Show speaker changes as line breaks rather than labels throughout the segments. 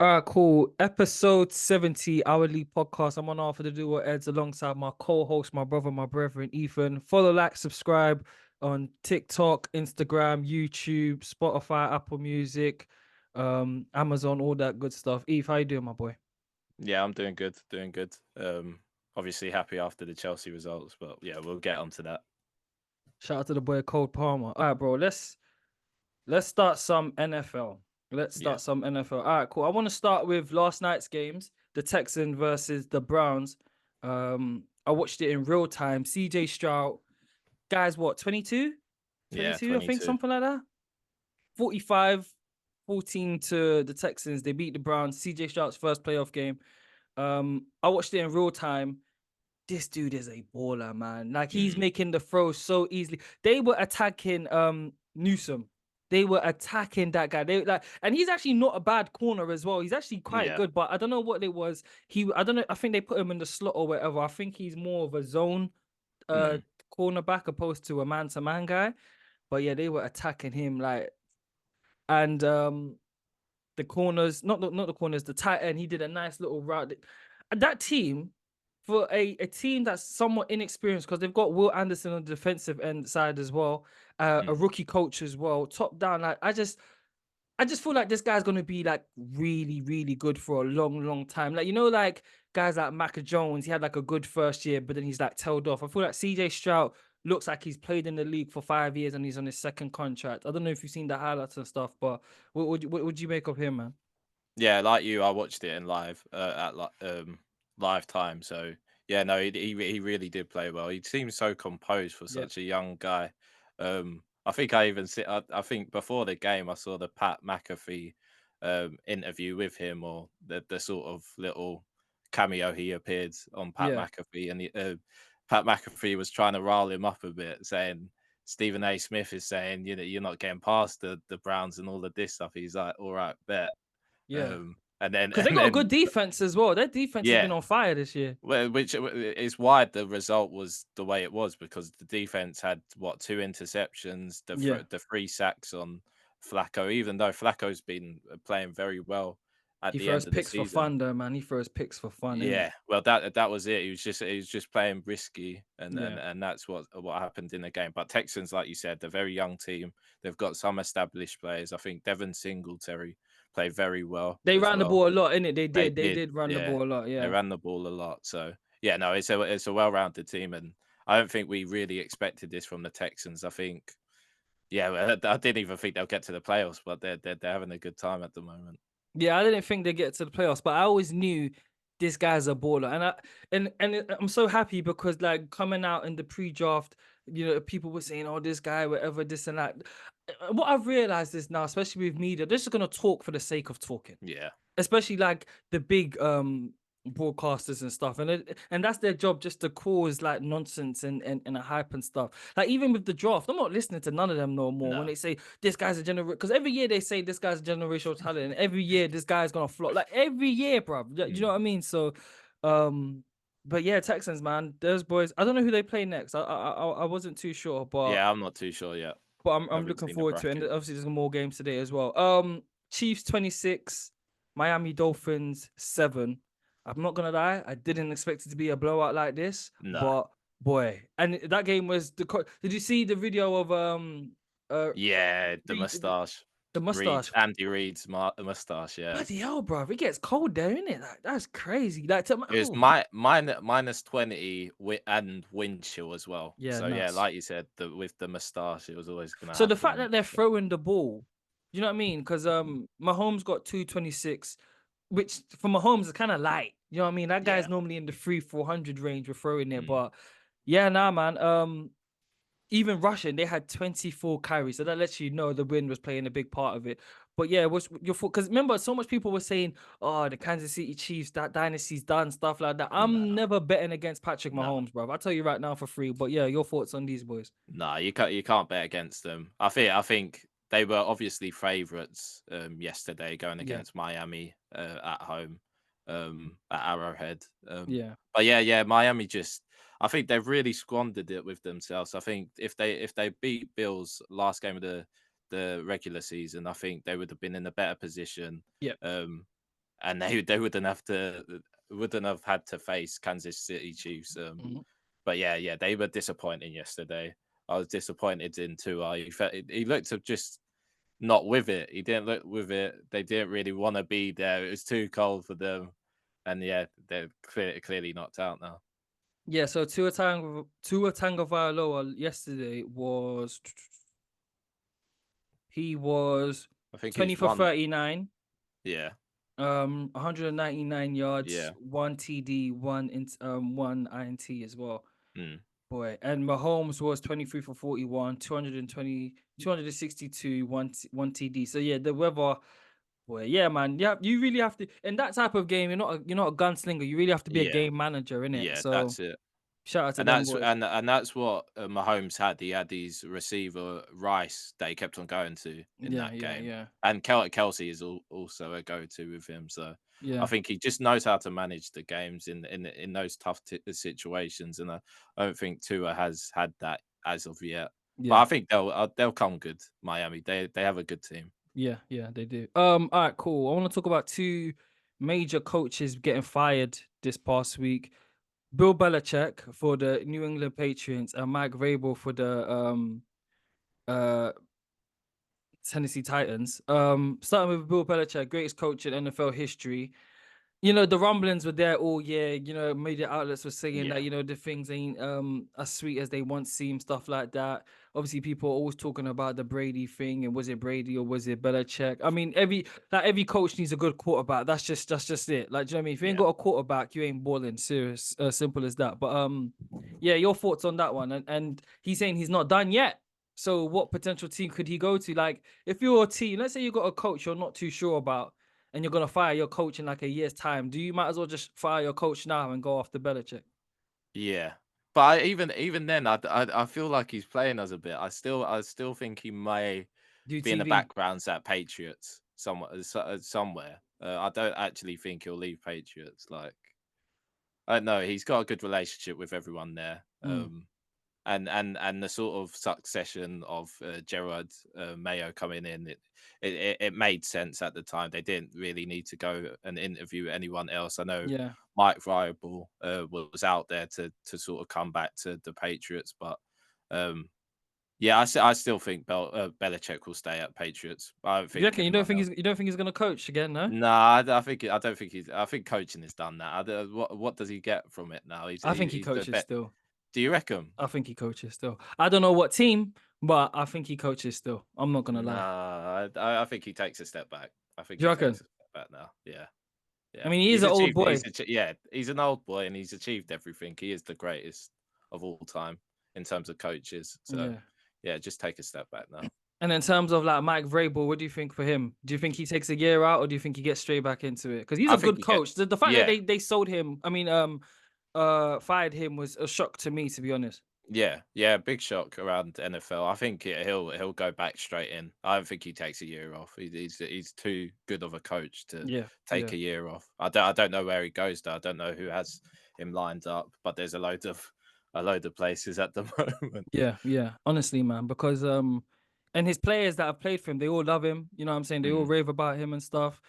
All right, cool. Episode 70 hourly podcast. I'm on After the Duo Eds alongside my co-host, my brother, my brethren, Ethan. Follow, like, subscribe on TikTok, Instagram, YouTube, Spotify, Apple Music, Amazon, all that good stuff. Eve, how you doing, my boy?
Yeah, I'm doing good, doing good. Obviously happy after the Chelsea results, but yeah, we'll get onto that.
Shout out to the boy Cold Palmer. All right, bro. Let's start some NFL. Let's
Yeah,
start some NFL. All right, cool. I want to start with last night's games, the Texans versus the Browns. I watched it in real time. CJ Stroud, guys, what, 22?
yeah,
22, I think,
22.
something like that. 45, 14 to the Texans. They beat the Browns. CJ Stroud's first playoff game. I watched it in real time. This dude is a baller, man. Like, he's
Mm,
making the throws so easily. They were attacking Newsom. They were attacking that guy. They like, and he's actually not a bad corner as well. He's actually quite
yeah,
good, but I don't know what it was. I don't know. I think they put him in the slot or whatever. I think he's more of a zone uh
mm,
cornerback opposed to a man-to-man guy. But yeah, they were attacking him like, and the corners, not the corners, the tight end. He did a nice little route. And that team, for a team that's somewhat inexperienced, because they've got Will Anderson on the defensive end side as well, a
mm,
rookie coach as well, top down. Like I just feel like this guy's gonna be like really, really good for a long, long time. Like, like guys like Mac Jones, he had like a good first year, but then he's like tailed off. I feel like CJ Stroud looks like he's played in the league for 5 years and he's on his second contract. I don't know if you've seen the highlights and stuff, but what would you make of him, man?
yeah. Like you, I watched it in live live time. So yeah, no, he really did play well. He seems so composed for
Yeah.
such a young guy. I think I even see. I think before the game, I saw the Pat McAfee interview with him, or the sort of little cameo he appeared on Pat
Yeah.
McAfee, and Pat McAfee was trying to rile him up a bit, saying Stephen A. Smith is saying, you're not getting past the Browns and all of this stuff. He's like, all right, bet.
Yeah.
And then
Because they
and
got a
then
good defense as well. Their defense has
yeah,
been on fire this year.
which is why the result was the way it was, because the defense had what, two interceptions,
Yeah.
the three sacks on Flacco. Even though Flacco's been playing very well at
He
the
throws
end of the
picks for
season.
fun though, man. He throws picks for fun, innit?
Yeah, well, that was it. He was just playing risky, and
Yeah.
that's what happened in the game. But Texans, like you said, they're a very young team. They've got some established players. I think Devin Singletary played very well
They
as
ran the
well.
ball a lot, innit? They
They
did. They
did,
did run the
yeah.
ball a lot,
They
yeah.
ran the ball a lot. So yeah, no, it's a well-rounded team, and I don't think we really expected this from the Texans. I think, yeah, well, I didn't even think they'll get to the playoffs, but they're having a good time at the moment.
Yeah, I didn't think they'd get to the playoffs, but I always knew this guy's a baller. I'm so happy because like coming out in the pre-draft, people were saying, "Oh, this guy, whatever, this and that." What I've realized is now, especially with media, they're just gonna talk for the sake of talking,
Yeah,
especially like the big broadcasters and stuff, and that's their job, just to cause like nonsense and a hype and stuff. Like even with the draft, I'm not listening to none of them no more when
no,
they say this guy's a generation, because every year they say this guy's a generational talent and every year this guy's gonna flop, like every year, bro. You know
mm.
what I mean? So but yeah, Texans, man, those boys, I don't know who they play next. I wasn't too sure, but
Yeah, I'm not too sure yet.
I'm
I
I'm
haven't
looking
seen the
forward to it. And
bracket.
obviously there's more games today as well. Chiefs 26, Miami Dolphins 7. I'm not gonna lie, I didn't expect it to be a blowout like this,
No,
but boy, and that game was did you see the video of uh
yeah, the
Reed,
mustache,
the mustache?
Andy Reid's mustache. Yeah,
Bloody hell, bro! It gets cold there, isn't it? Like, that's crazy. Like,
it was
oh,
minus 20 and wind chill as well.
yeah,
So yeah,
nuts.
like you said, with the mustache, it was always gonna
So the fact
happen.
that they're throwing the ball, you know what I mean? Because Mahomes got 226, which for Mahomes is kind of light. You know what I mean? That
Yeah.
guy's normally in the 300-400 range with throwing there.
Mm.
But yeah, nah, man. Even rushing, they had 24 carries. So that lets you know the win was playing a big part of it. But yeah, what's your fault? Because remember, so much people were saying, oh, the Kansas City Chiefs, that dynasty's done, stuff like that.
No,
I'm never betting against Patrick
no,
Mahomes, bro. I'll tell you right now for free. But yeah, your thoughts on these boys?
no. You can't bet against them. I think they were obviously favourites yesterday going
Yeah,
against Miami at home at Arrowhead.
yeah,
But yeah, Miami just. I think they've really squandered it with themselves. I think if they beat Bills last game of the regular season, I think they would have been in a better position.
yeah.
Um, and they wouldn't have had to face Kansas City Chiefs.
Mhm.
But yeah, they were disappointing yesterday. I was disappointed in Tua. He looked to just not with it. He didn't look with it. They didn't really want to be there. It was too cold for them, and yeah, they're clearly knocked out now.
Yeah, so Tua Tagovailoa yesterday was
I think
20
it's
for
one.
39,
Yeah,
199 yards,
yeah.
one TD, one INT as well.
Mm.
Boy, and Mahomes was 23 for 41, 220, 262, one TD. So yeah, the weather, boy, yeah, man. Yeah, you really have to in that type of game, you're not a gunslinger. You really have to be a
Yeah,
game manager, in it.
yeah.
So
That's it.
shout out to
And
them
that's
boys.
and that's what Mahomes had. He had these receiver Rice that he kept on going to in
Yeah,
that
yeah,
game,
yeah.
and Kelsey is also a go-to with him. So I
Yeah.
think he just knows how to manage the games in those tough situations, and I don't think Tua has had that as of yet. But
Yeah.
I think they'll come good. Miami, they have a good team.
Yeah, yeah, they do. All right, cool. I want to talk about two major coaches getting fired this past week. Bill Belichick for the New England Patriots and Mike Vrabel for the uh Tennessee Titans. Starting with Bill Belichick, greatest coach in NFL history. The rumblings were there all year. Media outlets were saying that
Yeah,
the things ain't as sweet as they once seemed, stuff like that. Obviously, people are always talking about the Brady thing, and was it Brady or was it Belichick? I mean, every coach needs a good quarterback. That's just it. Like, do you know what I mean? If you ain't
yeah.
got a quarterback, you ain't balling. Serious, simple as that. But yeah, your thoughts on that one? And he's saying he's not done yet. So, what potential team could he go to? Like, if you're a team, let's say you got a coach you're not too sure about, and you're gonna fire your coach in like a year's time, do you might as well just fire your coach now and go after Belichick?
Yeah, but even then, I feel like he's playing us a bit. I still think he may
Do
be in the
TV?
backgrounds at Patriots somewhere. I don't actually think he'll leave Patriots. Like, I don't know. He's got a good relationship with everyone there.
Mm,
And the sort of succession of Gerard Mayo coming in, it made sense at the time. They didn't really need to go and interview anyone else. I know
yeah,
Mike Vrabel was out there to sort of come back to the Patriots, but um, yeah, I still think Belichick will stay at Patriots. I don't
you
think
reckon? You don't
anyone
think
else.
he's gonna coach again? No,
Nah, I don't think he's. I think coaching is done now. What does he get from it now?
I think he
He's the
coaches
bet.
still.
Do you reckon?
I think he coaches still. I don't know what team, but I think he coaches still. I'm not gonna lie.
Nah, I think he takes a step back. I think
Do you
he
reckon?
takes a step back now. Yeah,
I
yeah.
mean, he is an old boy.
Yeah, he's an old boy and he's achieved everything. He is the greatest of all time in terms of coaches. So
Yeah.
yeah, just take a step back now.
And in terms of like Mike Vrabel, what do you think for him? Do you think he takes a year out, or do you think he gets straight back into it? Because he's
I
a
think
good
he get.
coach. The fact that
Yeah,
they sold him, I mean, fired him was a shock to me, to be honest.
yeah. Big shock around NFL. I think he'll go back straight in. I don't think he takes a year off. He's too good of a coach to
Yeah,
take
yeah.
a year off. I don't know where he goes though. I don't know who has him lined up, but there's a load of places at the moment.
Yeah, yeah. Honestly, man, because and his players that have played for him, they all love him. You know what I'm saying? They all
Mm,
rave about him and stuff.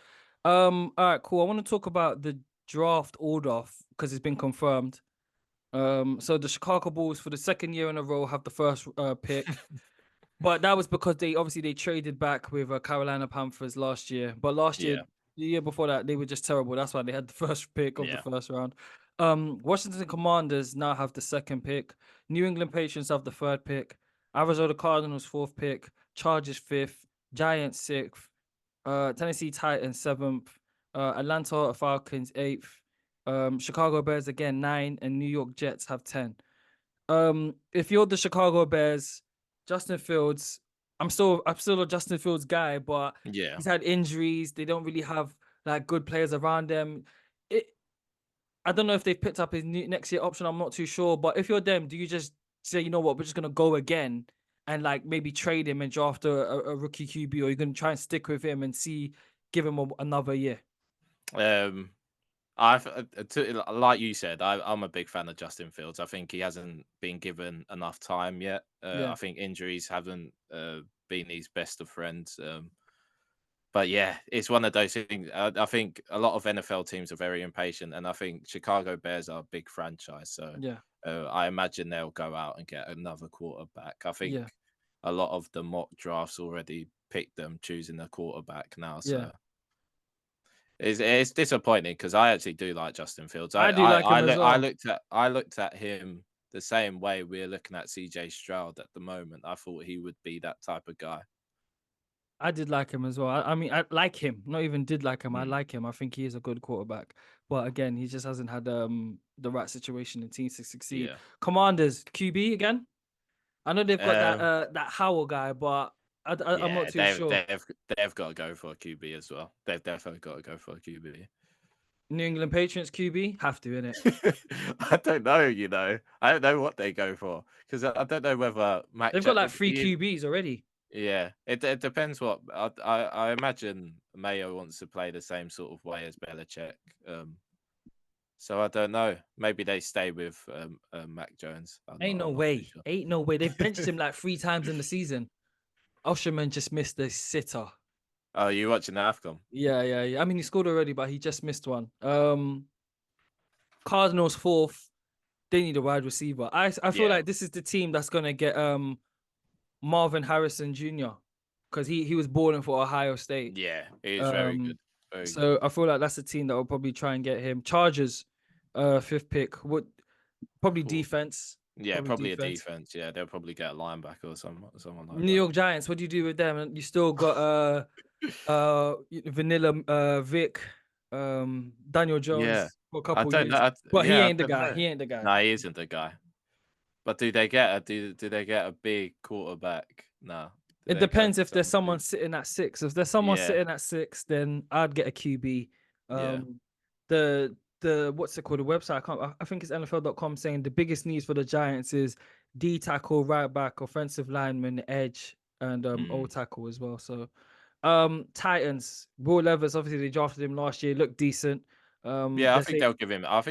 All right, cool. I want to talk about the draft order because it's been confirmed. So the Chicago Bulls for the second year in a row have the first pick. But that was because they traded back with Carolina Panthers last year. But last year,
yeah,
the year before that, they were just terrible. That's why they had the first pick of the
yeah.
first round. Washington Commanders now have the second pick. New England Patriots have the third pick. Arizona Cardinals fourth pick. Chargers fifth. Giants sixth. Tennessee Titans seventh. Atlanta Falcons eighth. Chicago Bears again nine, and New York Jets have 10. If you're the Chicago Bears, Justin Fields, I'm still a Justin Fields guy, but
Yeah.
he's had injuries. They don't really have like good players around them. It I don't know if they've picked up his next year option. I'm not too sure. But if you're them, do you just say, you know what, we're just gonna go again and like maybe trade him and draft a rookie QB, or you're gonna try and stick with him and give him another year?
Um, like you said, I'm a big fan of Justin Fields. I think he hasn't been given enough time yet. I
Yeah,
think injuries haven't been his best of friends. But yeah, it's one of those things. I think a lot of NFL teams are very impatient, and I think Chicago Bears are a big franchise. So
Yeah,
I imagine they'll go out and get another quarterback. I think
yeah,
a lot of the mock drafts already picked them choosing a quarterback now.
yeah.
So it's disappointing because I actually do like Justin Fields.
I do like him as well.
I looked at him the same way we're looking at CJ Stroud at the moment. I thought he would be that type of guy.
I did like him as well. I mean, I like him. Not even did like him. I
Mm,
like him. I think he is a good quarterback. But again, he just hasn't had the right situation in teams to succeed.
yeah.
Commanders QB again. I know they've got
Um,
that Howell guy, but I'm not
yeah,
too sure.
they've got to go for a QB as well. They've definitely got to go for a QB.
New England Patriots QB have to, innit?
I don't know, I don't know what they go for because I don't know whether
They've got like three QBs already.
Yeah, it depends what I imagine Mayo wants to play the same sort of way as Belichick. So I don't know. Maybe they stay with Mac Jones.
Ain't no
I'm not too
way.
sure.
Ain't no way. They've benched him like 3 times in the season. Osherman just missed a sitter.
Oh, you watching the AFCON?
Yeah. I mean, he scored already, but he just missed one. Cardinals fourth. They need a wide receiver. I feel
Yeah,
like this is the team that's gonna get Marvin Harrison Jr. because he was balling for Ohio State.
yeah, he is very good,
Um,
very good.
so I feel like that's the team that will probably try and get him. Chargers, fifth pick. Would probably
Cool.
defense.
Yeah,
Probably
probably a
defense.
defense. Yeah, they'll probably get a linebacker or someone like
New
that.
York Giants. What do you do with them? And you still got Vanilla Vic, Daniel
Yeah,
Jones for a
I
couple
don't know.
years, but he
Yeah, I
ain't the
don't
guy.
know.
He ain't the guy.
No, he isn't the guy. But do they get a big quarterback? No. Do
It
they go
depends
for
if there's
someone big?
someone sitting at 6. If there's someone
Yeah,
sitting at 6, then I'd get a QB.
yeah.
The what's it called? The website I think it's NFL.com saying the biggest needs for the Giants is D tackle, right back, offensive lineman, edge, and O
Mm.
tackle as well. So Titans, Will Levis, obviously they drafted him last year, looked decent.
Yeah,
They say
I think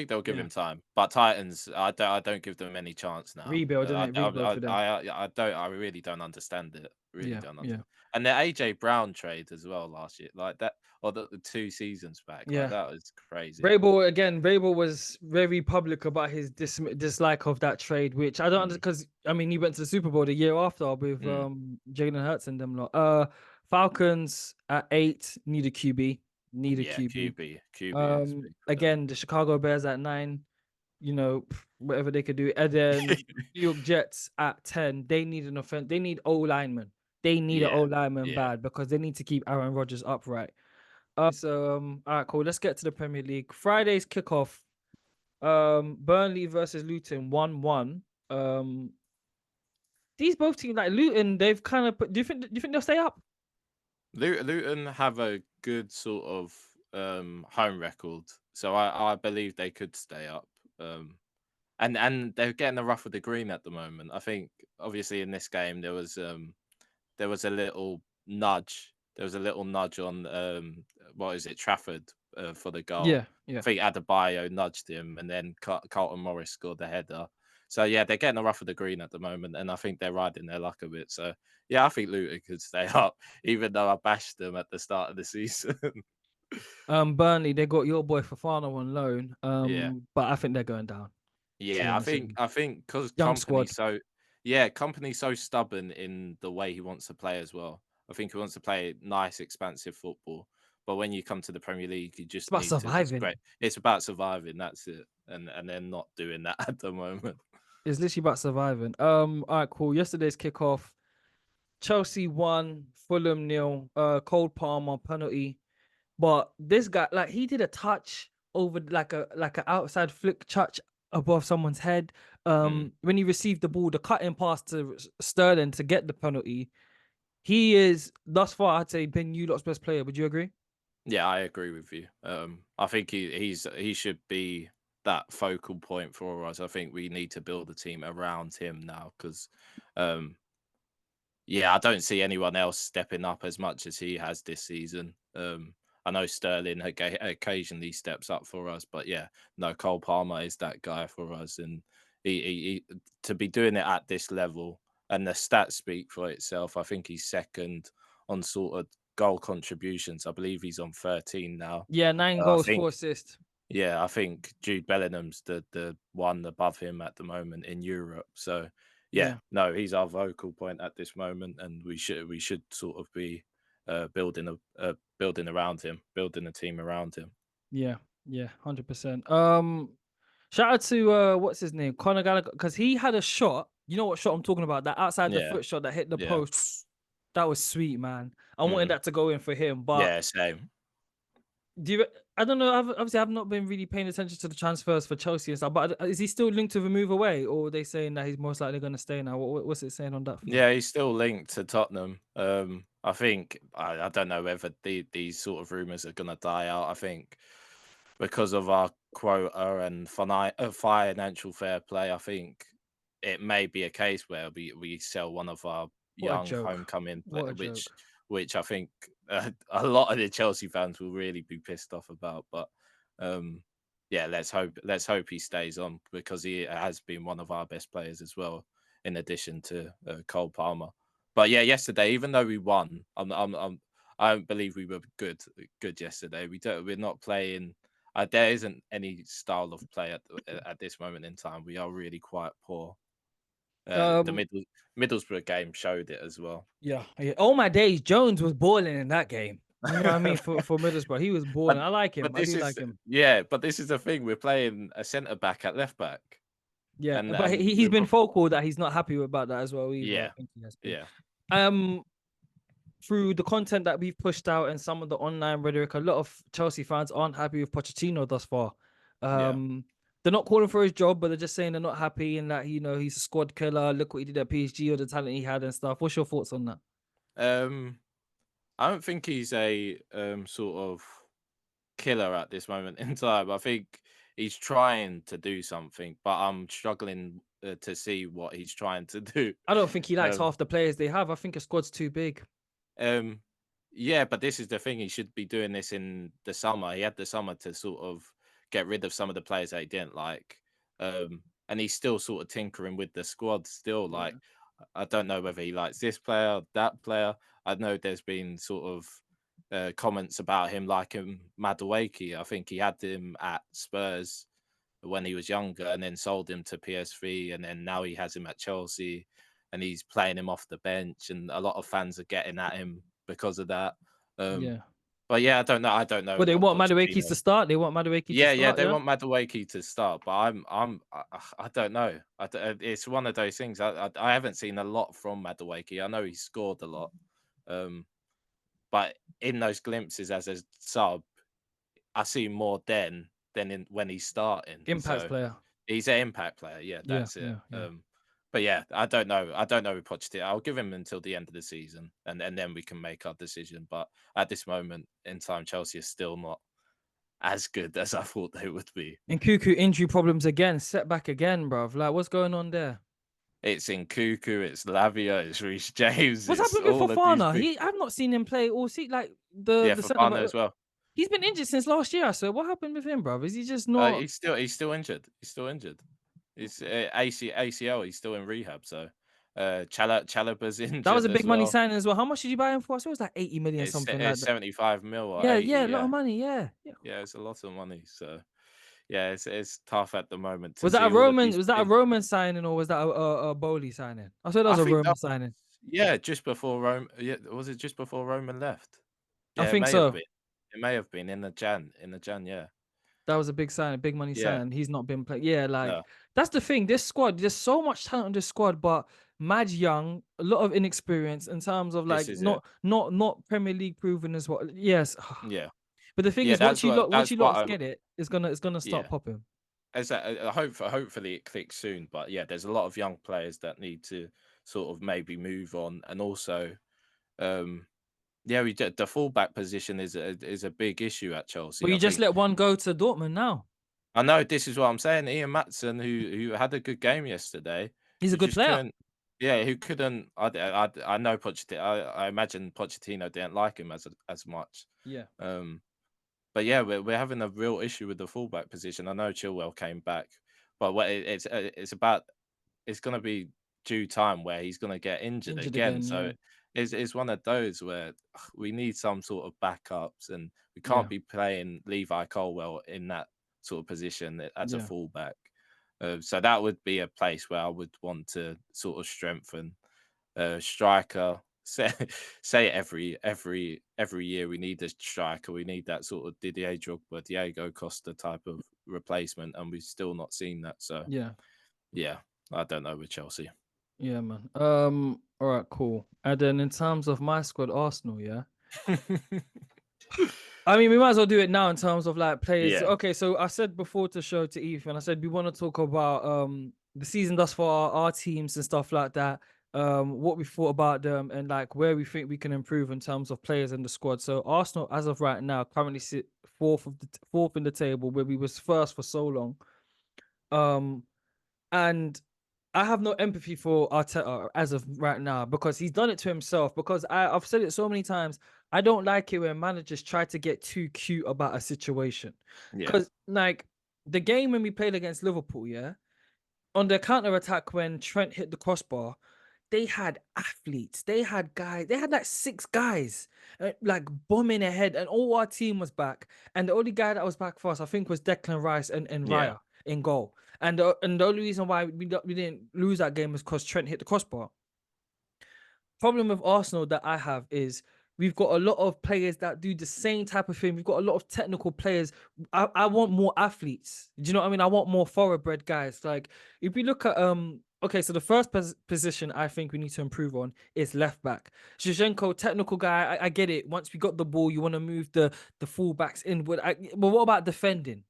they'll give
yeah,
him time. But Titans, I don't give them any chance now.
rebuild, didn't it? Rebuild for them.
I really don't understand it. Really
Yeah,
don't
yeah,
understand. And the AJ Brown trade as well last year, like that, or the 2 seasons back, like
yeah.
that was crazy.
Vrabel was very public about his dislike of that trade, which I don't
Mm,
understand because I mean he went to the Super Bowl the year after with
mm.
Jalen Hurts and them lot. Falcons at 8 need a QB, need a
Yeah,
QB.
QB is big for them.
Again the Chicago Bears at 9, whatever they could do, and then New York Jets at 10. They need an offense. They need O lineman. They need an
Yeah,
O lineman
yeah.
bad because they need to keep Aaron Rodgers upright. So all right, cool. Let's get to the Premier League. Friday's kickoff. Burnley versus Luton, 1-1. These both teams like Luton, they've kind of put. Do you think they'll stay up?
Luton have a good sort of home record, so I believe they could stay up. And they're getting the rough of the green at the moment. I think obviously in this game there was a little nudge. There was a little nudge on what is it, Trafford, for the goal.
Yeah, yeah.
I think Adebayo nudged him, and then Carlton Morris scored the header. So yeah, they're getting the rough of the green at the moment, and I think they're riding their luck a bit. So yeah, I think Luton could stay up, even though I bashed them at the start of the season.
Burnley, they got your boy Fafana on loan.
Yeah.
But I think they're going down. To be
Yeah,
honest with you,
I think because
young squad.
company's so stubborn in the way he wants to play as well. I think he wants to play nice, expansive football. But when you come to the Premier League, you
It's
just
about
need to just
surviving.
great. It's about surviving. That's it. And they're not doing that at the moment.
It's literally about surviving. All right, cool. Yesterday's kickoff. Chelsea won, Fulham nil. Cole Palmer penalty. But this guy, like, he did a touch over like a outside flick touch above someone's head.
Mm.
When he received the ball, the cutting pass to Sterling to get the penalty. He is thus far, I'd say, been you lot's best player. Would you agree?
Yeah, I agree with you. I think he should be that focal point for us. I think we need to build a team around him now because yeah, I don't see anyone else stepping up as much as he has this season. I know Sterling occasionally steps up for us, but yeah, no, Cole Palmer is that guy for us, and he to be doing it at this level, and the stats speak for itself. I think he's second on sort of goal contributions. I believe he's on 13 now.
Yeah, 9
I
goals,
think
4 assists.
Yeah, I think Jude Bellingham's the one above him at the moment in Europe. So yeah,
Yeah,
no, he's our vocal point at this moment, and we should sort of be building around him, building a team around him.
yeah, yeah, 100%. Shout out to what's his name, Conor Gallagher, because he had a shot. You know what shot I'm talking about? That outside the
Yeah,
foot shot that hit the
yeah,
post. That was sweet, man. I wanted
mm,
that to go in for him, but
yeah, same.
do you? I don't know. Obviously, I've not been really paying attention to the transfers for Chelsea and stuff. But is he still linked to the move away, or are they saying that he's most likely going to stay now? What's it saying on that front?
Yeah, he's still linked to Tottenham. I think I don't know whether these sort of rumors are gonna die out. I think because of our quota and financial fair play, I think it may be a case where we sell one of our
What a
young
joke!
homecoming
What a
which I think a lot of the Chelsea fans will really be pissed off about. But um, yeah, let's hope he stays on because he has been one of our best players as well, in addition to Cole Palmer. But yeah, yesterday, even though we won, I don't believe we were good yesterday. We're not playing. There isn't any style of play at this moment in time. We are really quite poor.
joke!
The Middlesbrough game showed it as well.
Yeah, yeah. All my days, Jones was balling in that game. You know what I mean? For Middlesbrough, he was balling.
but
I like him.
but
I
this
do
is
like him.
but this is the thing. We're playing a centre back at left back,
Yeah,
and
but
and
he's
we're
been vocal that he's not happy about that as well. Either I
yeah,
think he has been.
yeah,
Um, through the content that we've pushed out and some of the online rhetoric, a lot of Chelsea fans aren't happy with Pochettino thus far.
yeah.
They're not calling for his job, but they're just saying they're not happy and that he's a squad killer. Look what he did at PSG, or the talent he had and stuff. What's your thoughts on that?
Um, I don't think he's a sort of killer at this moment in time. I think he's trying to do something, but I'm struggling to see what he's trying to do.
I don't think he likes
Um,
half the players they have. I think a squad's too big.
um, yeah, but this is the thing. He should be doing this in the summer. He had the summer to sort of get rid of some of the players that he didn't like. And he's still sort of tinkering with the squad. Still, like
Yeah.
I don't know whether he likes this player, that player. I know there's been sort of comments about him liking Madueke. I think he had him at Spurs when he was younger, and then sold him to PSV, and then now he has him at Chelsea, and he's playing him off the bench, and a lot of fans are getting at him because of that. Um,
Yeah.
but yeah, I don't know
Well, they
what
want Madueke
Pochettino.
to start. They want Madueke to
Yeah,
start.
they
Yeah.
want Madueke to start, but I don't know. It's one of those things. I haven't seen a lot from Madueke. I know he scored a lot, um, but in those glimpses as a sub, I see more than when he's starting.
Impact
So
player.
he's an impact player. Yeah,
Yeah.
that's it.
Yeah. Yeah.
But yeah, I don't know. I don't know with Pochettino. I'll give him until the end of the season, and then we can make our decision. But at this moment in time, Chelsea is still not as good as I thought they would be.
And Cuckoo injury problems again, setback again, bruv. Like, what's going on there?
It's in Cuckoo, it's Lavia, it's Reece James,
What's
it's
happened with
all of these
Fofana?
big.
I've not seen him play or see like the
Yeah,
the
for
centre
Fana
back.
as well.
He's been injured since last year. So what happened with him, bruv? Is he just not?
He's still injured. He's still injured. It's ACL. He's still in rehab. So, Chalaba's
That was
injured
a
as
big money
well.
signing as well. How much did you buy him for? I saw it was like 80 million, something like
It's
that.
75 mil or
Yeah,
80.
yeah, a lot
Yeah,
of money. Yeah, yeah.
yeah, it's a lot of money. So yeah, it's tough at the moment to
Was that a
see all of
Roman?
these
Was that a
big.
Roman signing or was that a Bowley signing? I saw that
I
was a
think that
Roman signing.
yeah, just before Rome. Yeah, was it just before Roman left?
I
Yeah, it
think
may have
so.
been. It may have been in the Jan. Yeah,
That was a big sign, big money
yeah.
sign. He's not been playing. Yeah, like
No,
that's the thing. This squad, there's so much talent on this squad, but mad young, a lot of inexperience in terms of
this
like
is it.
not Premier League proven as well. Yes,
Yeah,
but the thing
yeah.
is, once
That's
you
what
lot
I'm.
get it, it's gonna start
Yeah.
popping.
As hopefully it clicks soon, but yeah, there's a lot of young players that need to sort of maybe move on, and also, um, yeah, the fullback position is a big issue at Chelsea.
But
I
you just
think
let one go to Dortmund now.
I know this is what I'm saying. Ian Matson, who had a good game yesterday,
He's a
who
good
just
player.
couldn't. Yeah, who couldn't. I know Pochettino. I imagine Pochettino didn't like him as much.
Yeah.
Um, but yeah, we're having a real issue with the fullback position. I know Chilwell came back, but it's about it's going to be due time where he's going to get injured
Injured
again.
again.
So
Yeah.
It's one of those where we need some sort of backups, and we
Yeah.
can't be playing Levi Colwell in that sort of position as a
Yeah.
fullback. So that would be a place where I would want to sort of strengthen striker. Say every year we need a striker. We need that sort of Didier Drogba, Diego Costa type of replacement, and we've still not seen that. So
Yeah.
yeah, I don't know with Chelsea.
Yeah, man. All right, cool. And then in terms of my squad, Arsenal, yeah. I mean, we might as well do it now in terms of like players.
Yeah.
Okay, so I said before to show to Ethan, I said we want to talk about the season thus far, our teams and stuff like that. What we thought about them and like where we think we can improve in terms of players in the squad. So Arsenal, as of right now, currently sit fourth in the table, where we was first for so long. And I have no empathy for Arteta as of right now because he's done it to himself. Because I've said it so many times. I don't like it when managers try to get too cute about a situation.
Yeah.
Because like the game when we played against Liverpool, yeah, on the counter attack when Trent hit the crossbar, they had athletes, they had guys, they had like 6 guys like bombing ahead, and all our team was back. And the only guy that was back for us, I think, was Declan Rice and
Yeah.
Raya in goal. And the only reason why we didn't lose that game was because Trent hit the crossbar. Problem with Arsenal that I have is we've got a lot of players that do the same type of thing. We've got a lot of technical players. I want more athletes. Do you know what I mean? I want more thoroughbred guys. Like if we look at okay, so the first position I think we need to improve on is left back. Zinchenko, technical guy. I get it. Once we got the ball, you want to move the fullbacks inward. But what about defending?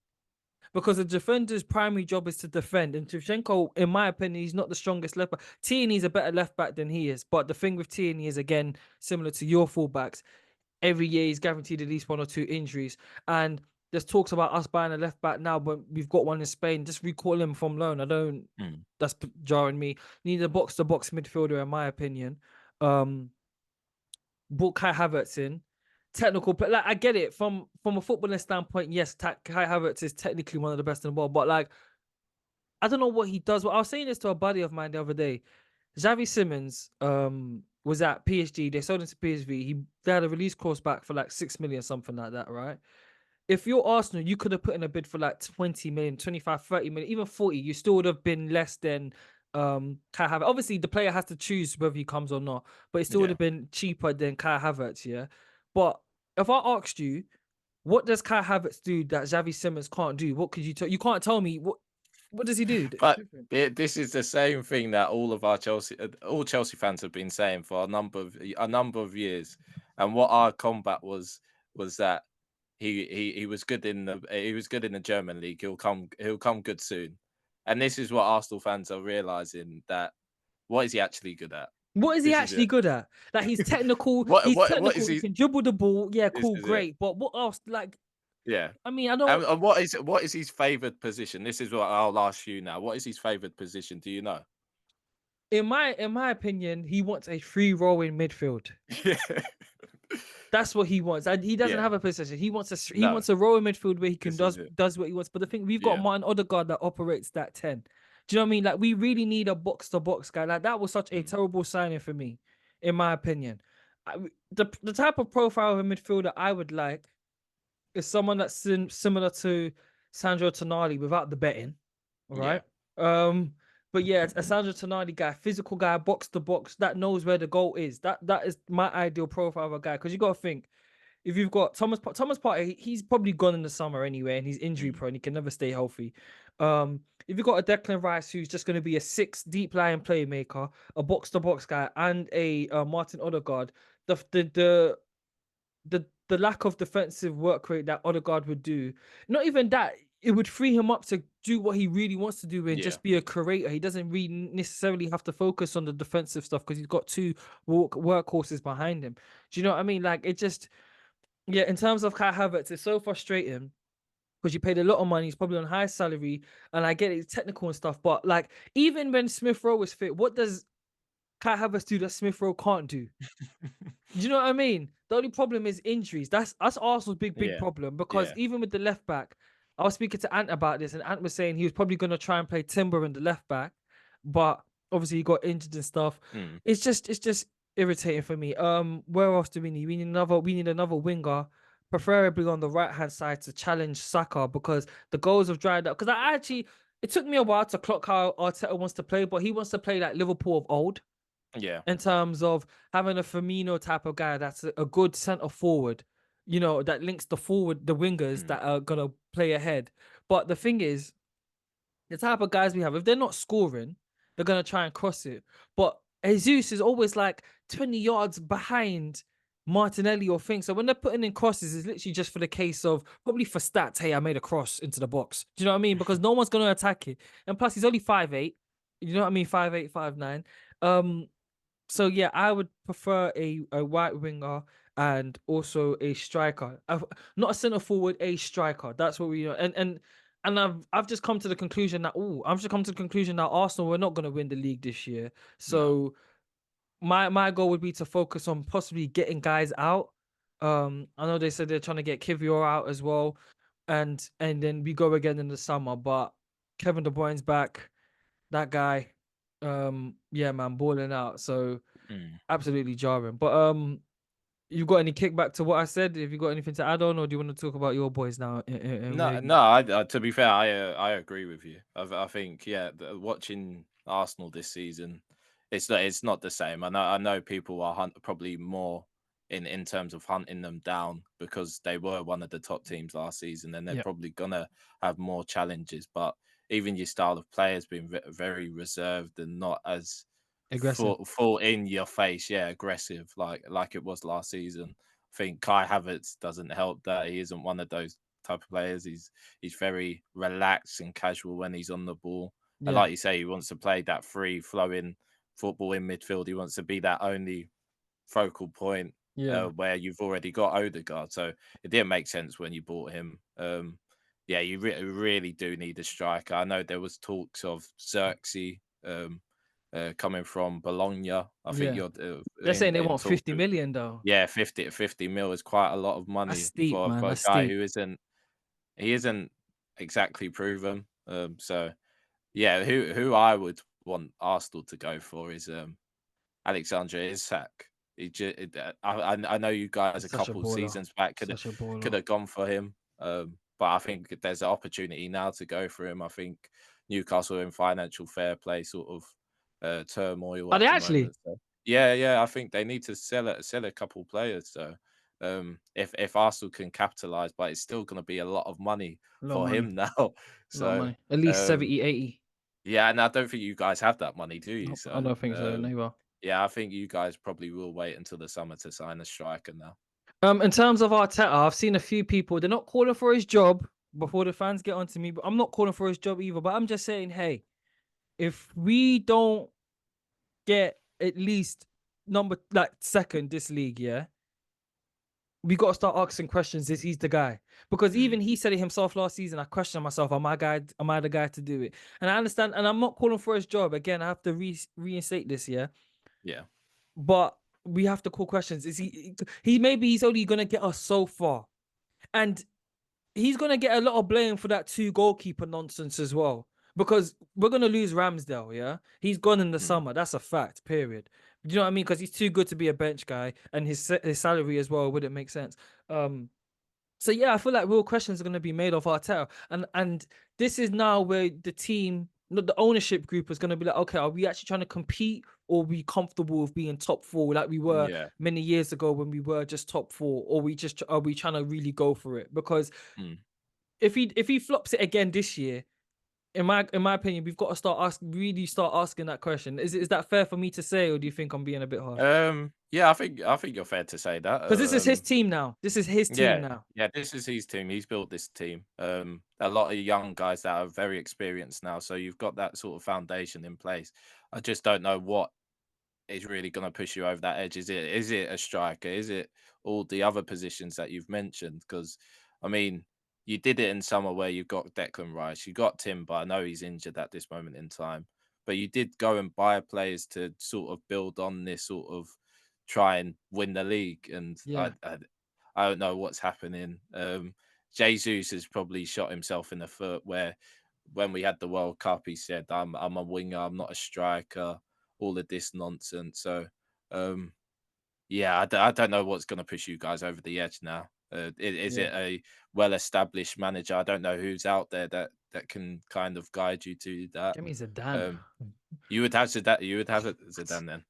Because the defender's primary job is to defend. And Shevchenko, in my opinion, he's not the strongest left back. Tierney's a better left back than he is. But the thing with Tierney is, again, similar to your fullbacks. Every year he's guaranteed at least 1 or 2 injuries. And there's talks about us buying a left back now, but we've got one in Spain. Just recall him from loan. That's jarring me. Need a box-to-box midfielder, in my opinion. Brought Kai Havertz in. Technical, but like I get it from a footballing standpoint. Yes, Kai Havertz is technically one of the best in the world, but like I don't know what he does. Well, I was saying this to a buddy of mine the other day. Xavi Simons was at PSG. They sold him to PSV. They had a release clause back for like 6 million, something like that, right? If you're Arsenal, you could have put in a bid for like 20 million, 25, 30 million, even 40. You still would have been less than Kai Havertz. Obviously, the player has to choose whether he comes or not, but it still would have been cheaper than Kai Havertz, yeah? But if I asked you, what does Kai Havertz do that Xavi Simons can't do? What could you tell? You can't tell me what does he do?
But this is the same thing that all Chelsea fans have been saying for a number of years. And what our combat was that he was good in the German league. He'll come good soon. And this is what Arsenal fans are realizing, that what is he actually good at?
What is he actually good at? Like he's technical.
What
technical.
is
he can dribble the ball. Yeah, cool,
it.
great. But what else? Like,
Yeah.
I mean, I don't.
And what is his favoured position? This is what I'll ask you now. What is his favoured position? Do you know?
In my opinion, he wants a free role in midfield.
Yeah.
That's what he wants. And he doesn't have a position. He wants a role in midfield where he can does what he wants. But the thing, we've got Martin Odegaard that operates that 10. Do you know what I mean? Like we really need a box to box guy. Like that was such a terrible signing for me, in my opinion. The type of profile of a midfielder I would like is someone that's similar to Sandro Tonali without the betting. All right. But yeah, a Sandro Tonali guy, physical guy, box to box, that knows where the goal is. That is my ideal profile of a guy. Because you got to think, if you've got Thomas Partey, he's probably gone in the summer anyway, and he's injury prone. He can never stay healthy. If you've got a Declan Rice who's just going to be a 6 deep lying playmaker, a box to box guy, and a Martin Odegaard, the lack of defensive work rate that Odegaard would do, not even that, it would free him up to do what he really wants to do and just be a creator. He doesn't really necessarily have to focus on the defensive stuff because he's got 2 workhorses behind him. Do you know what I mean? Like it just, in terms of Kai Havertz, it's so frustrating because you paid a lot of money. He's probably on high salary, and I get it, it's technical and stuff. But like, even when Smith Rowe is fit, what does Kai Havertz do that Smith Rowe can't do? Do you know what I mean? The only problem is injuries. That's Arsenal's big problem, because even with the left back, I was speaking to Ant about this, and Ant was saying he was probably going to try and play Timber in the left back, but obviously he got injured and stuff. It's just irritating for me. Where else do we need? We need another winger, preferably on the right hand side to challenge Saka because the goals have dried up. Because it took me a while to clock how Arteta wants to play, but he wants to play like Liverpool of old
Yeah.
in terms of having a Firmino type of guy that's a good centre forward, that links the wingers
Mm.
that are gonna play ahead. But the thing is, the type of guys we have, if they're not scoring, they're gonna try and cross it. But Jesus is always like 20 yards behind Martinelli or things. So when they're putting in crosses, it's literally just for the case of probably for stats. Hey, I made a cross into the box. Do you know what I mean? Because no one's gonna attack it. And plus, he's only 5'8". You know what I mean? 5'8", 5'9". So yeah, I would prefer a right winger and also a striker. Not a centre forward, a striker. That's what we know. And I've just come to the conclusion that Arsenal were not going to win the league this year.
No.
So my goal would be to focus on possibly getting guys out. I know they said they're trying to get Kivior out as well, and then we go again in the summer. But Kevin De Bruyne's back. That guy, yeah, man, balling out. So
Mm.
absolutely jarring. But you got any kickback to what I said? Have you got anything to add on, or do you want to talk about your boys now?
No,
Maybe
no. To be fair, I agree with you. I think watching Arsenal this season, it's not the same. I know people are probably more in terms of hunting them down because they were one of the top teams last season, and they're
yeah,
probably gonna have more challenges. But even your style of play has been very reserved and not as
aggressive.
full in your face, yeah, aggressive like it was last season. I think Kai Havertz doesn't help that he isn't one of those type of players. He's very relaxed and casual when he's on the ball. And
Yeah,
like you say, he wants to play that free flowing football in midfield. He wants to be that only focal point
yeah,
where you've already got Odegaard. So it didn't make sense when you bought him. Yeah, you really do need a striker. I know there was talks of Xerxes coming from Bologna. I think
yeah.
you're
They're saying they
in
want
talks
50
of,
million though.
yeah, 50 mil is quite a lot of
That's
money
steep,
for
man.
a
That's
guy
steep.
who isn't exactly proven. So yeah, who I would want Arsenal to go for is Alexandre Isak. I know you guys
He's
a
such a
couple
baller.
seasons back
Such a
could
baller.
have gone for him, but I think there's an opportunity now to go for him. I think Newcastle are in financial fair play sort of turmoil
Are
at
they
the
actually?
moment. So yeah, I think they need to sell a couple players. So if Arsenal can capitalize, but it's still going to be a lot of money
A lot of
for
money.
him now.
A lot of
So
money. At least
um,
70, 80.
yeah, and I don't think you guys have that money, do you?
Nope, I
So
don't think so, neither.
yeah, I think you guys probably will wait until the summer to sign a striker now.
In terms of Arteta, I've seen a few people. They're not calling for his job before the fans get onto me, but I'm not calling for his job either. But I'm just saying, hey, if we don't get at least number like second this league, yeah, we got to start asking questions. Is he's the guy? Because
Mm,
even he said it himself last season. I questioned myself: Am I guy? Am I the guy to do it? And I understand. And I'm not calling for his job again. I have to reinstate this, yeah.
yeah.
But we have to call questions. Is he? He maybe he's only gonna get us so far, and he's gonna get a lot of blame for that two goalkeeper nonsense as well. Because we're gonna lose Ramsdale, yeah. He's gone in the
Mm,
summer. That's a fact. Period. Do you know what I mean? Because he's too good to be a bench guy, and his salary as well wouldn't make sense. So yeah, I feel like real questions are going to be made of Arteta, and this is now where the team, not the ownership group, is going to be like, okay, are we actually trying to compete, or are we comfortable with being top four like we were
yeah.
many years ago when we were just top four, or are we trying to really go for it? Because
Mm.
if he flops it again this year, in my opinion, we've got to really start asking that question. Is that fair for me to say, or do you think I'm being a bit harsh?
Yeah, I think you're fair to say that.
Because this is his team now. This is his team
Yeah,
now.
yeah. This is his team. He's built this team. A lot of young guys that are very experienced now. So you've got that sort of foundation in place. I just don't know what is really going to push you over that edge. Is it a striker? Is it all the other positions that you've mentioned? Because I mean, you did it in summer where you got Declan Rice, you got Timber. I know he's injured at this moment in time, but you did go and buy players to sort of build on this sort of try and win the league. And
Yeah.
I don't know what's happening. Jesus has probably shot himself in the foot where when we had the World Cup, he said, I'm a winger, I'm not a striker, all of this nonsense. So Yeah, I don't know what's going to push you guys over the edge now. Is
Yeah.
it a well-established manager? I don't know who's out there that can kind of guide you to that.
Give me Zidane.
Um, you would have Zidane. You would have it Zidane then.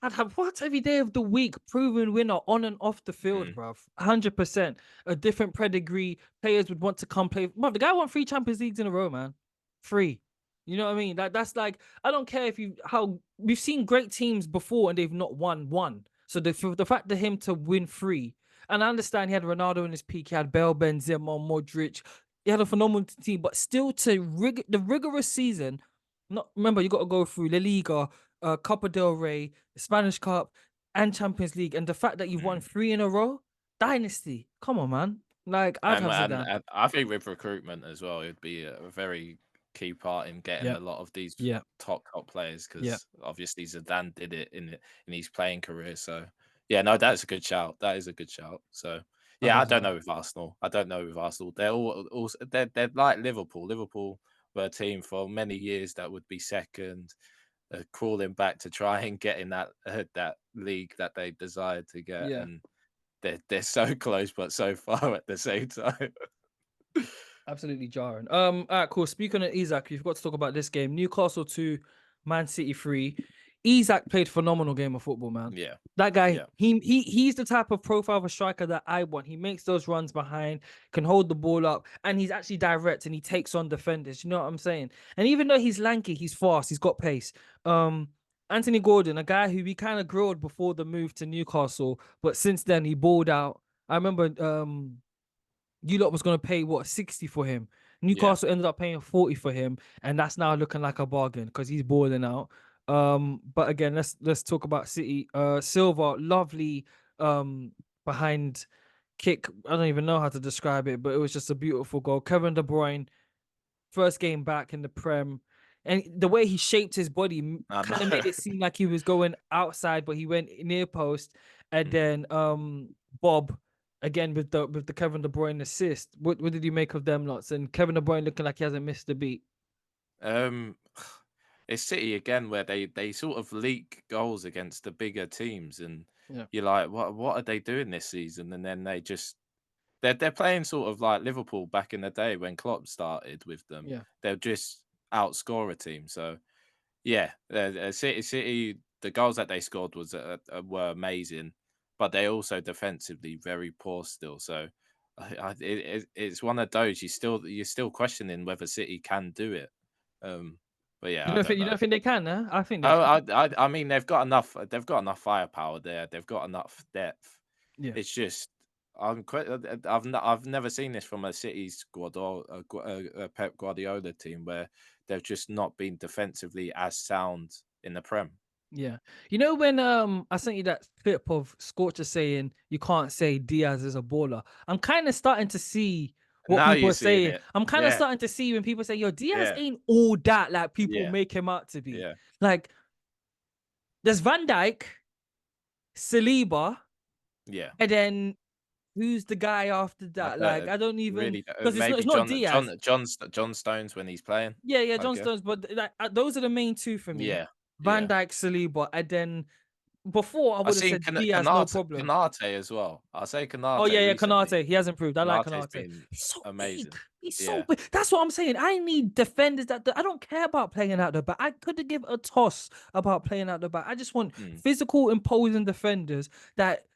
I'd have what every day of the week, proven winner on and off the field,
Mm,
bruv. 100%. A different pedigree. Players would want to come play. Bruv, the guy won 3 Champions Leagues in a row, man. 3. You know what I mean? That's like, I don't care if you how we've seen great teams before and they've not won one. So the fact that him to win 3, and I understand he had Ronaldo in his peak, he had Bale, Benzema, Modric. He had a phenomenal team, but still the rigorous season. Not remember, you got to go through La Liga, Copa del Rey, the Spanish Cup, and Champions League, and the fact that you've won
mm.
3 in a row, dynasty. Come on, man. Like I'd have Zidane.
And I think with recruitment as well, it'd be a very key part in getting
Yeah,
a lot of these
yeah,
top players
yeah.
because obviously Zidane did it in his playing career. So yeah, no, that's a good shout. That is a good shout. So
I'd
yeah, I
have
don't
Zidane.
know with Arsenal. I don't know with Arsenal. They're all also they're like Liverpool. Liverpool were a team for many years that would be second, crawling back to try and get in that league that they desired to get,
Yeah.
and they're so close but so far at the same time.
Absolutely jarring. All right, cool. Speaking of Isaac, we've got to talk about this game. Newcastle 2, Man City 3. Isaac played phenomenal game of football, man.
Yeah,
That guy,
yeah.
he's the type of profile of a striker that I want. He makes those runs behind, can hold the ball up, and he's actually direct and he takes on defenders. You know what I'm saying? And even though he's lanky, he's fast, he's got pace. Anthony Gordon, a guy who we kind of grilled before the move to Newcastle, but since then he balled out. I remember you lot was gonna pay what 60 for him.
Yeah.
Newcastle ended up paying 40 for him, and that's now looking like a bargain because he's balling out. But again, let's talk about City. Silva, lovely behind kick. I don't even know how to describe it, but it was just a beautiful goal. Kevin De Bruyne, first game back in the Prem, and the way he shaped his body
I
kind of made it
know.
seem like he was going outside, but he went near post. And
Mm.
then Bob again with the Kevin De Bruyne assist. What did you make of them lots? And Kevin De Bruyne looking like he hasn't missed a beat.
Um, it's City again where they sort of leak goals against the bigger teams, and
Yeah,
you're like, what are they doing this season? And then they're playing sort of like Liverpool back in the day when Klopp started with them.
yeah,
They'll just outscore a team. So yeah, City, the goals that they scored were amazing, but they also defensively very poor still. So it's one of those you're still questioning whether City can do it. Um, but yeah, I don't
you
know.
don't think they can? Huh? I think they
Oh,
can.
I mean they've got enough. They've got enough firepower there. They've got enough depth.
Yeah.
It's just I've never seen this from a City squad or a Pep Guardiola team where they've just not been defensively as sound in the Prem.
Yeah. You know when I sent you that clip of Scorcher saying you can't say Diaz is a baller. I'm kind of starting to see what
Now
people
you're
are
seeing
saying.
it.
I'm kind of
Yeah,
starting to see when people say, yo, Diaz
yeah,
ain't all that like people
yeah,
make him out to be.
yeah,
Like there's Van Dijk, Saliba,
yeah.
and then who's the guy after
I
that? Like
don't
I don't even
really
because it's
maybe
not Diaz.
John Stones when he's playing.
Yeah, yeah,
I
John
guess.
Stones, but like those are the main two for me.
Yeah,
Van
yeah.
Dijk, Saliba, and then before I
I've
would have
seen
said Diaz, no problem.
Canate as well. I'll say
Oh yeah,
Canate
yeah,
recently.
Kanate. He has improved. I like
Canate's
Kanate.
been
He's so big.
amazing.
He's so
Yeah.
big. That's what I'm saying. I need defenders I don't care about playing out the back. I couldn't give a toss about playing out the back. I just want
Mm,
physical, imposing defenders that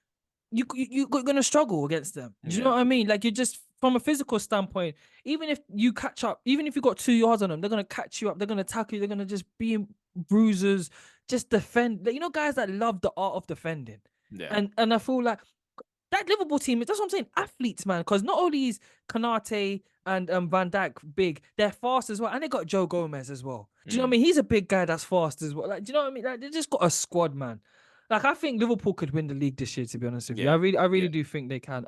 you're gonna struggle against them. Do you know
yeah.
what I mean? Like you just from a physical standpoint, even if you catch up, even if you got 2 yards on them, they're gonna catch you up. They're gonna tackle you. They're gonna just be in bruises. Just defend. Like, you know, guys that love the art of defending.
Yeah.
And I feel like that Liverpool team, that's what I'm saying, athletes, man. Because not only is Kanate and Van Dijk big, they're fast as well, and they got Joe Gomez as well. Do you know what I
Mm,
mean? He's a big guy that's fast as well. Like, do you know what I mean? Like, they just got a squad, man. Like, I think Liverpool could win the league this year. To be honest with you,
yeah.
I really
Yeah.
do think they can.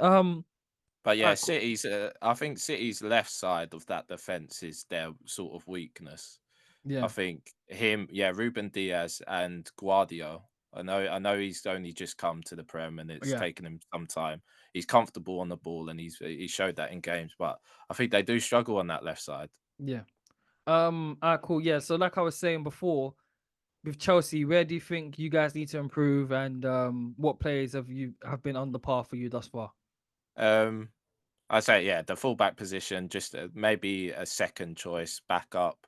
But yeah,
Alright, cool.
I think City's left side of that defense is their sort of weakness. I
Yeah,
think Rúben Dias and Guardiola. I know he's only just come to the Prem and it's
yeah,
taken him some time. He's comfortable on the ball and he showed that in games, but I think they do struggle on that left side.
yeah. Cool. Yeah. So, like I was saying before, with Chelsea, where do you think you guys need to improve, and what players have been on the par for you thus far?
Um, I say, yeah, the fullback position, just maybe a second choice backup.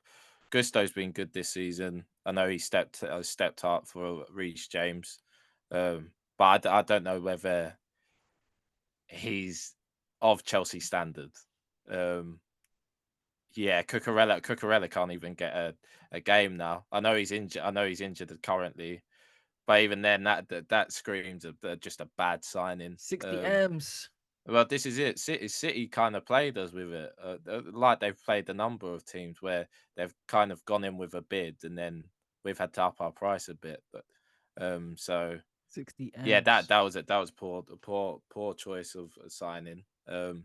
Gusto's been good this season. I know he stepped up for Reece James, but I don't know whether he's of Chelsea standard. Um, yeah, Cucurella can't even get a game now. I know he's injured. I know he's injured currently, but even then, that screams of just a bad signing.
60 M's.
Well, this is it. City kind of played us with it, like they've played a number of teams where they've kind of gone in with a bid, and then we've had to up our price a bit. But so
60
yeah,
M's.
that was poor choice of signing.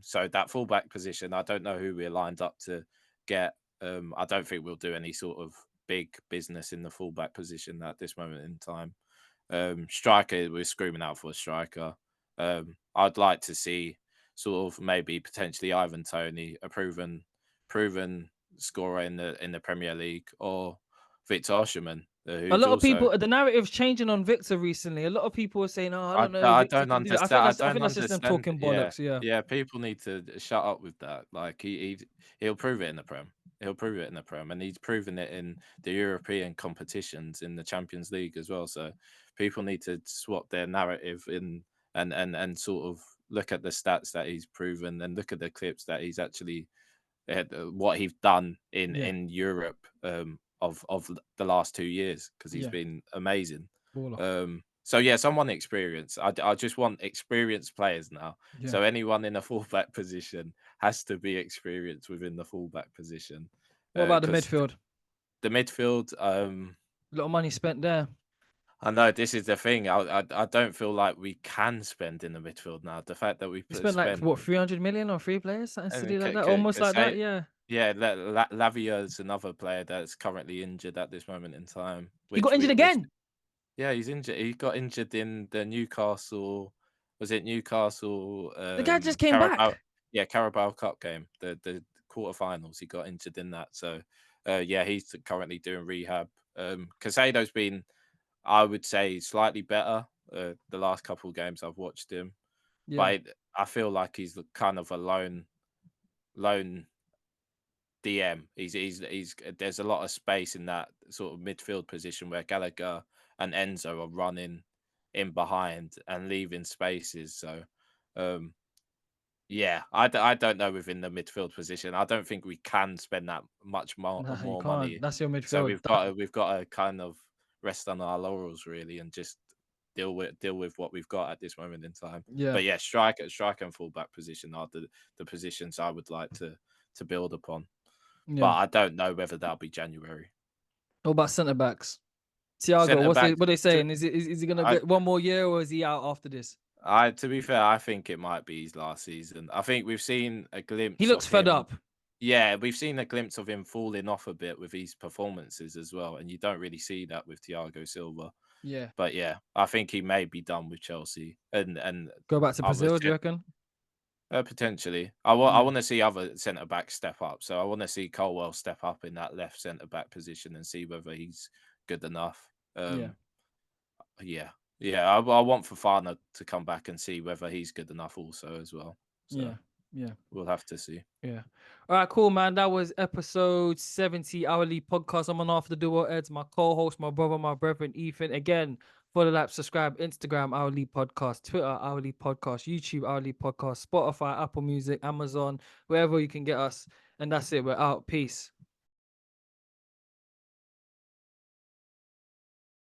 So that fullback position, I don't know who we're lined up to get. I don't think we'll do any sort of big business in the fullback position at this moment in time. Striker, we're screaming out for a striker. I'd like to see sort of maybe potentially Ivan Toney, a proven scorer in the Premier League, or Victor Osimhen,
A
who's
lot of
also.
people, the narrative's changing on Victor recently. A lot of people are saying, "Oh, I don't know,
I
Victor
don't
can do that."
understand. I
I
don't
think that's just them
understand.
talking
Yeah,
bollocks. Yeah,
yeah. People need to shut up with that. Like he'll prove it in the Prem. He'll prove it in the Prem, and he's proven it in the European competitions in the Champions League as well. So people need to swap their narrative in and sort of look at the stats that he's proven and look at the clips that he's actually what he's done
yeah,
in Europe of the last 2 years because he's
yeah.
been amazing.
Baller.
So yeah, someone experienced. I just want experienced players now.
Yeah.
So anyone in a fullback position has to be experienced within the fullback position
What about the
because
midfield?
the midfield.
A lot of money spent there.
I know this is the thing. I don't feel like we can spend in the midfield now. The fact that we
We spent like
spent
what 300 million on three players, something
and
silly like that, almost like that.
say
Yeah,
yeah, Lavia is another player that's currently injured at this moment in time,
he got
which
injured
which
again.
yeah, he's injured. He got injured in the Newcastle. Was it Newcastle?
The guy just came
Carabao.
back.
Yeah, Carabao Cup game. The quarterfinals. He got injured in that. So, yeah, he's currently doing rehab. Casado's been, I would say, slightly better. The last couple of games I've watched him,
Yeah,
but I feel like he's kind of a lone DM. He's there's a lot of space in that sort of midfield position where Gallagher and Enzo are running in behind and leaving spaces. So, um, yeah, I don't know within the midfield position. I don't think we can spend that much
nah, you
more
can't.
money.
That's your
So
midfield.
we've got to kind of rest on our laurels really and just deal with what we've got at this moment in time.
Yeah,
But yeah, striker and fullback position are the positions I would like to build upon, but
yeah.
I don't know whether that'll be January.
What about centre backs? Thiago,
Centre back,
what they
to,
saying? Is he gonna
I,
get one more year, or is he out after this?
to be fair, I think it might be his last season. I think we've seen a
He
glimpse
looks
of
fed
him.
up.
Yeah, we've seen a glimpse of him falling off a bit with his performances as well, and you don't really see that with Thiago Silva.
Yeah,
But yeah, I think he may be done with Chelsea and
go back to
other
Brazil. Do you reckon?
potentially. I
Yeah,
want to see other centre backs step up. So I want to see Colwell step up in that left centre back position and see whether he's good enough.
yeah,
Yeah, yeah. I want Fafana to come back and see whether he's good enough also as well. So
yeah, yeah.
we'll have to see.
Yeah. All right, cool, man. That was episode 70 hourly podcast. I'm on After the Duo Eds, my co-host, my brother, my brethren, Ethan. Again, follow, like, subscribe, Instagram, hourly podcast, Twitter, hourly podcast, YouTube, hourly podcast, Spotify, Apple Music, Amazon, wherever you can get us. And that's it. We're out. Peace.